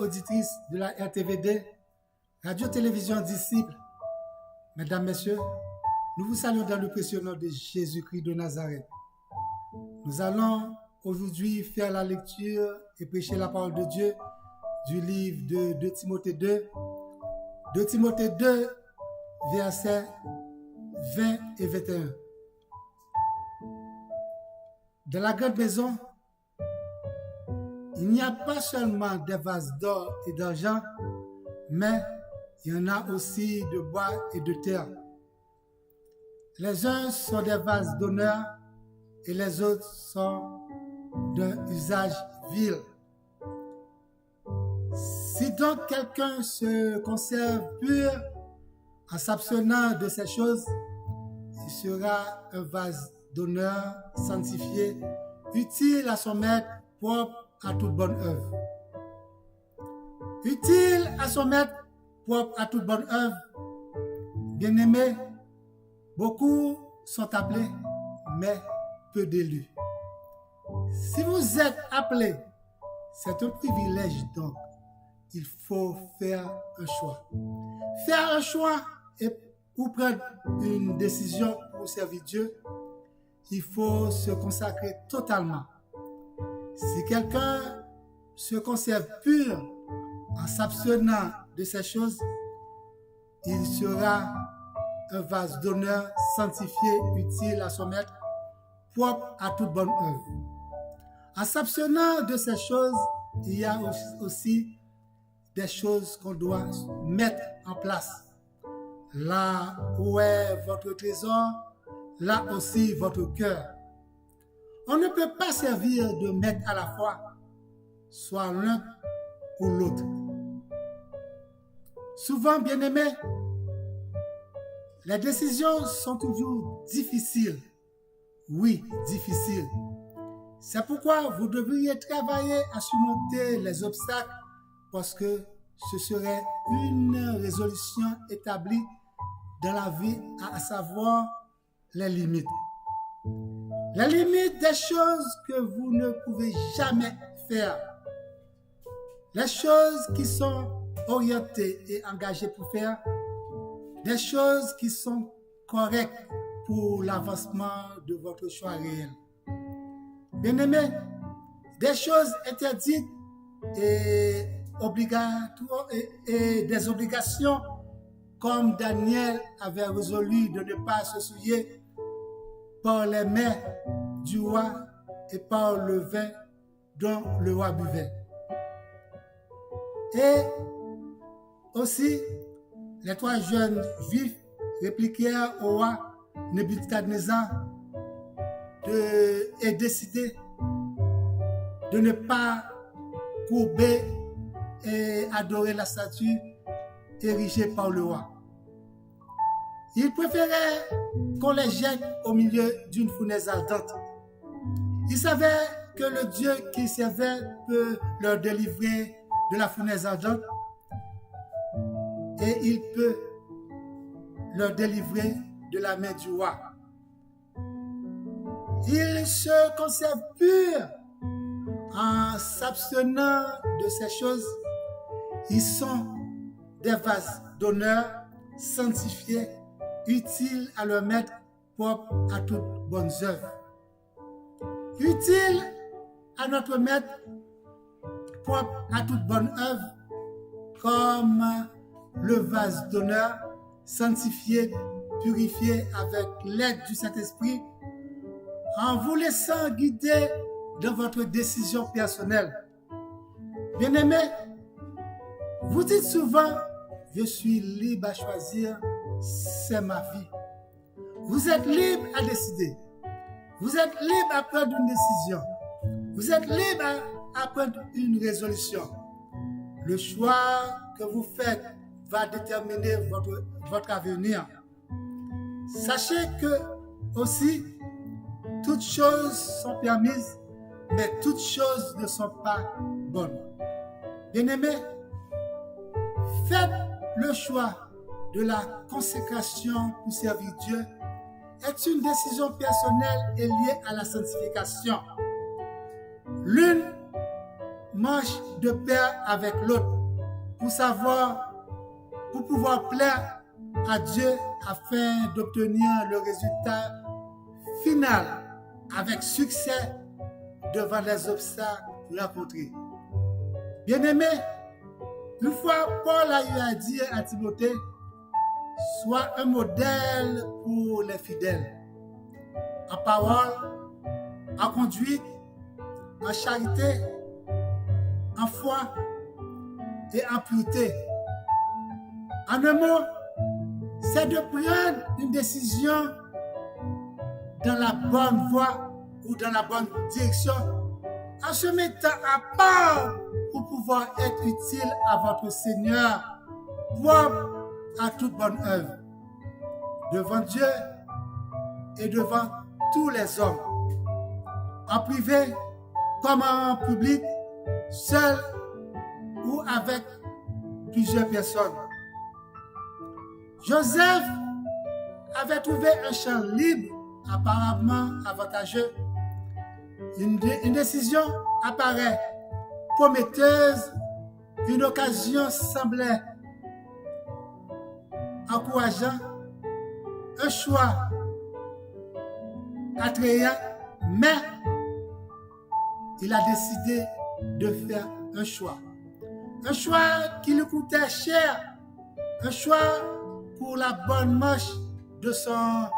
auditrices de la RTVD, Radio-Télévision Disciple, mesdames, messieurs, nous vous saluons dans le précieux nom de Jésus-Christ de Nazareth. Nous allons aujourd'hui faire la lecture et prêcher la parole de Dieu du livre de 2 Timothée 2, 2 Timothée 2, versets 20 et 21. Dans la grande maison, il n'y a pas seulement des vases d'or et d'argent, mais il y en a aussi de bois et de terre. Les uns sont des vases d'honneur et les autres sont d'un usage vil. Si donc quelqu'un se conserve pur en s'abstenant de ces choses, il sera un vase d'honneur sanctifié, utile à son maître, propre à toute bonne œuvre. Utile à son maître, propre à toute bonne œuvre. Bien-aimés, beaucoup sont appelés, mais peu d'élus. Si vous êtes appelés, c'est un privilège donc. Il faut faire un choix. Faire un choix ou prendre une décision pour servir Dieu, il faut se consacrer totalement. Si quelqu'un se conserve pur en s'abstenant de ces choses, il sera un vase d'honneur sanctifié, utile à son maître, propre à toute bonne œuvre. En s'abstenant de ces choses, il y a aussi des choses qu'on doit mettre en place. Là où est votre trésor, là aussi votre cœur. On ne peut pas servir de maître à la fois, soit l'un ou l'autre. Souvent, bien-aimés, les décisions sont toujours difficiles. Oui, difficiles. C'est pourquoi vous devriez travailler à surmonter les obstacles parce que ce serait une résolution établie dans la vie, à savoir les limites. Les limites des choses que vous ne pouvez jamais faire. Les choses qui sont orientées et engagées pour faire. Des choses qui sont correctes pour l'avancement de votre choix réel. Bien-aimés, des choses interdites et obligatoires et des obligations comme Daniel avait résolu de ne pas se souiller par les mains du roi et par le vin dont le roi buvait. Et aussi, les 3 jeunes juifs répliquèrent au roi Nebuchadnezzar et décider de ne pas courber et adorer la statue érigée par le roi. Ils préféraient qu'on les jette au milieu d'une fournaise ardente. Ils savaient que le Dieu qu'ils servaient peut leur délivrer de la fournaise ardente et il peut leur délivrer de la main du roi. Ils se conservent purs en s'abstenant de ces choses. Ils sont des vases d'honneur sanctifiés, utiles à leur maître, propres à toutes bonnes œuvres. Utiles à notre maître, propre à toute bonne œuvre, comme le vase d'honneur sanctifié, purifié avec l'aide du Saint-Esprit, en vous laissant guider dans votre décision personnelle. Bien-aimés, vous dites souvent, je suis libre à choisir, c'est ma vie. Vous êtes libre à décider. Vous êtes libre à prendre une décision. Vous êtes libre à prendre une résolution. Le choix que vous faites va déterminer votre avenir. Sachez que aussi, toutes choses sont permises, mais toutes choses ne sont pas bonnes. Bien-aimés, faites le choix de la consécration pour servir Dieu est une décision personnelle et liée à la sanctification. L'une marche de pair avec l'autre. pour pouvoir plaire à Dieu afin d'obtenir le résultat final avec succès devant les obstacles rencontrés. Bien-aimé, une fois Paul a eu à dire à Timothée, sois un modèle pour les fidèles, en parole, en conduite, en charité, en foi et en pureté. En un mot, c'est de prendre une décision dans la bonne voie ou dans la bonne direction en se mettant à part pour pouvoir être utile à votre Seigneur, propre à toute bonne œuvre, devant Dieu et devant tous les hommes, en privé comme en public, seul ou avec plusieurs personnes. Joseph avait trouvé un champ libre apparemment avantageux. Une décision apparaît prometteuse, une occasion semblait encourageant, un choix attrayant, mais il a décidé de faire un choix. Un choix qui lui coûtait cher, un choix pour la bonne marche de son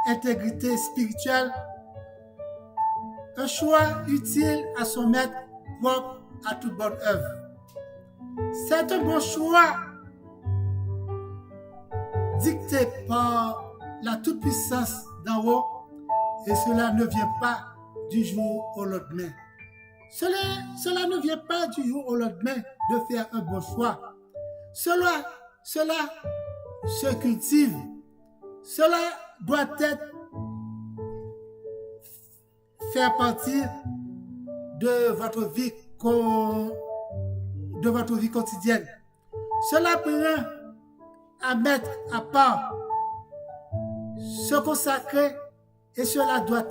intégrité spirituelle, un choix utile à son maître, propre à toute bonne œuvre. C'est un bon choix dicté par la toute-puissance d'en haut, et cela ne vient pas du jour au lendemain. Cela ne vient pas du jour au lendemain de faire un bon choix. Cela se cultive. Cela doit faire partie de votre vie quotidienne. Cela prend à mettre à part, se consacrer, et cela doit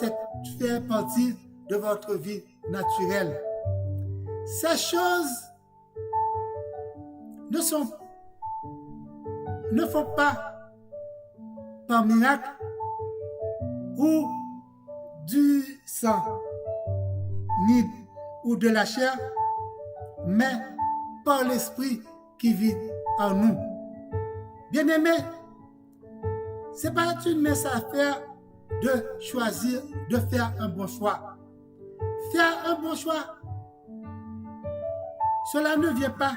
faire partie de votre vie naturelle. Ces choses ne font pas par miracle ou du sang, ni ou de la chair, mais par l'esprit qui vit en nous. Bien-aimés, ce n'est pas une mince affaire de choisir, de faire un bon choix. Faire un bon choix, cela ne vient pas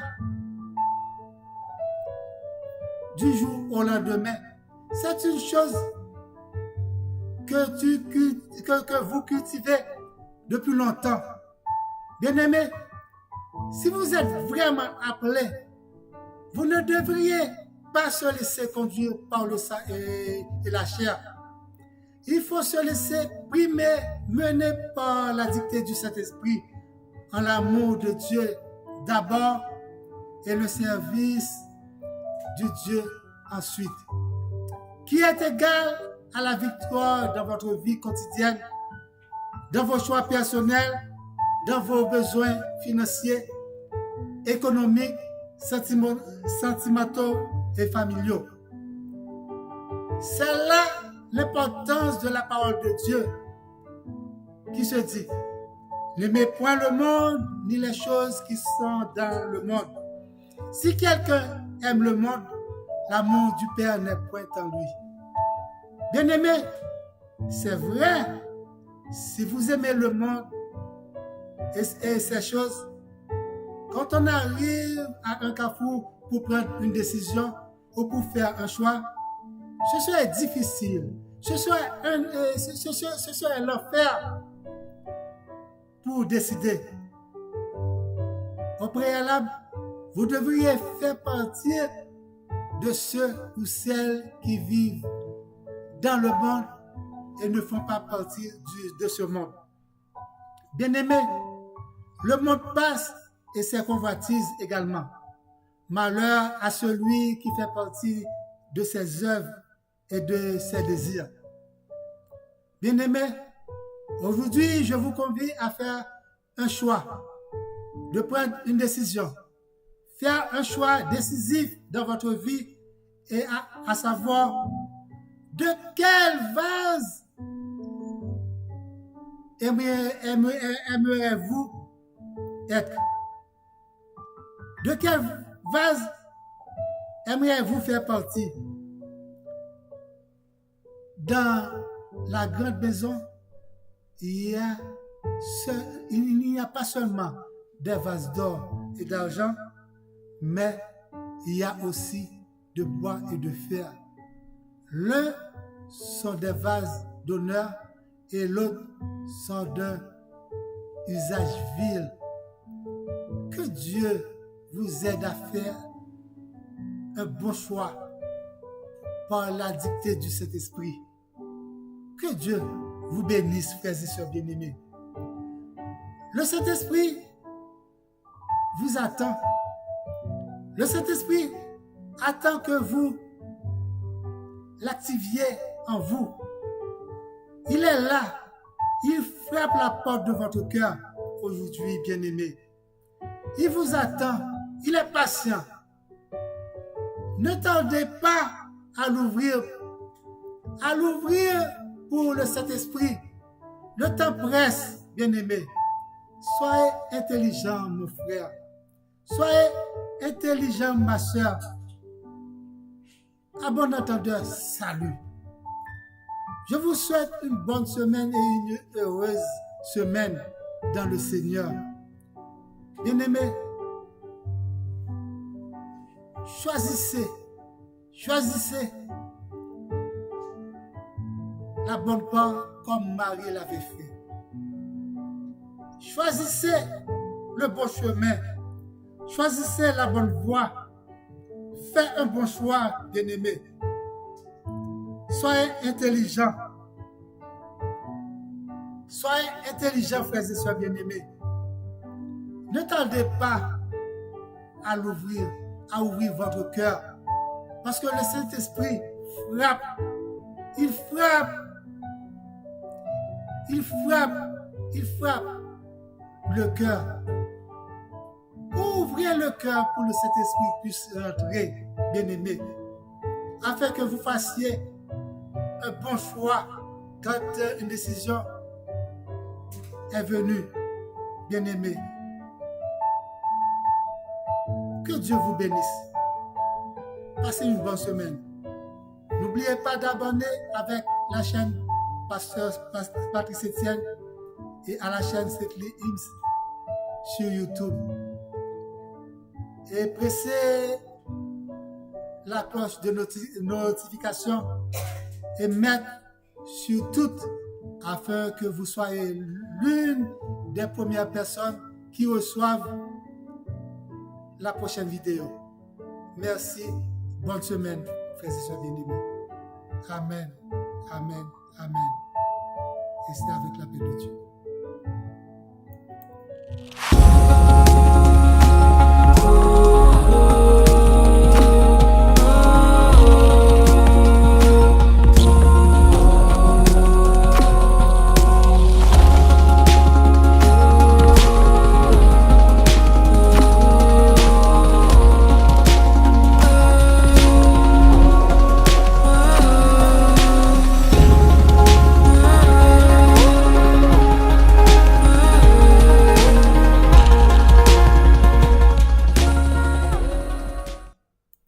du jour au lendemain. C'est une chose que vous cultivez depuis longtemps. Bien-aimés, si vous êtes vraiment appelé, vous ne devriez pas se laisser conduire par le sang et la chair. Il faut se laisser primer, mener par la dictée du Saint-Esprit, en l'amour de Dieu d'abord et le service du Dieu ensuite, qui est égal à la victoire dans votre vie quotidienne, dans vos choix personnels, dans vos besoins financiers, économiques, sentimentaux et familiaux. C'est là l'importance de la parole de Dieu qui se dit: n'aimez point le monde ni les choses qui sont dans le monde. Si quelqu'un aime le monde, l'amour du Père n'est point en lui. Bien-aimés, c'est vrai, si vous aimez le monde et ces choses, quand on arrive à un carrefour pour prendre une décision ou pour faire un choix, ce serait difficile, ce serait l'enfer pour décider. Au préalable, vous devriez faire partie de ceux ou celles qui vivent dans le monde et ne font pas partie de ce monde. Bien-aimés, le monde passe et ses convoitises également. Malheur à celui qui fait partie de ses œuvres et de ses désirs. Bien-aimés, aujourd'hui, je vous convie à faire un choix, de prendre une décision, faire un choix décisif dans votre vie et à savoir de quel vase aimerez-vous être? De quel vase aimeriez-vous faire partie? Dans la grande maison, il n'y a pas seulement des vases d'or et d'argent, mais il y a aussi de bois et de fer. L'un sont des vases d'honneur et l'autre sont d'un usage vil. Que Dieu vous aide à faire un bon choix par la dictée du Saint-Esprit. Que Dieu vous bénisse, frères et sœurs bien-aimés. Le Saint-Esprit vous attend. Le Saint-Esprit attend que vous l'activiez en vous. Il est là. Il frappe la porte de votre cœur aujourd'hui, bien-aimés. Il vous attend. Il est patient. Ne tardez pas à l'ouvrir. À l'ouvrir pour le Saint-Esprit. Le temps presse, bien-aimés. Soyez intelligents, mon frère. Soyez intelligents, ma soeur. À bon entendeur, salut. Je vous souhaite une bonne semaine et une heureuse semaine dans le Seigneur. Bien-aimés, choisissez la bonne part comme Marie l'avait fait. Choisissez le bon chemin. Choisissez la bonne voie. Faites un bon choix, bien-aimés. Soyez intelligents. Soyez intelligents, frères et sœurs bien-aimés. Ne tardez pas à ouvrir votre cœur. Parce que le Saint-Esprit frappe. Il frappe le cœur. Ouvrez le cœur pour que le Saint-Esprit puisse rentrer, bien-aimés, afin que vous fassiez un bon choix quand une décision est venue, bien-aimés. Que Dieu vous bénisse. Passez une bonne semaine. N'oubliez pas d'abonner avec la chaîne Pasteur Patrice Etienne et à la chaîne Strictly Hymns sur YouTube. Et pressez la cloche de notification et mettre sur toutes afin que vous soyez l'une des premières personnes qui reçoivent la prochaine vidéo. Merci. Bonne semaine, frères et sœurs bien-aimés. Amen, amen, amen. Et c'est avec la paix de Dieu.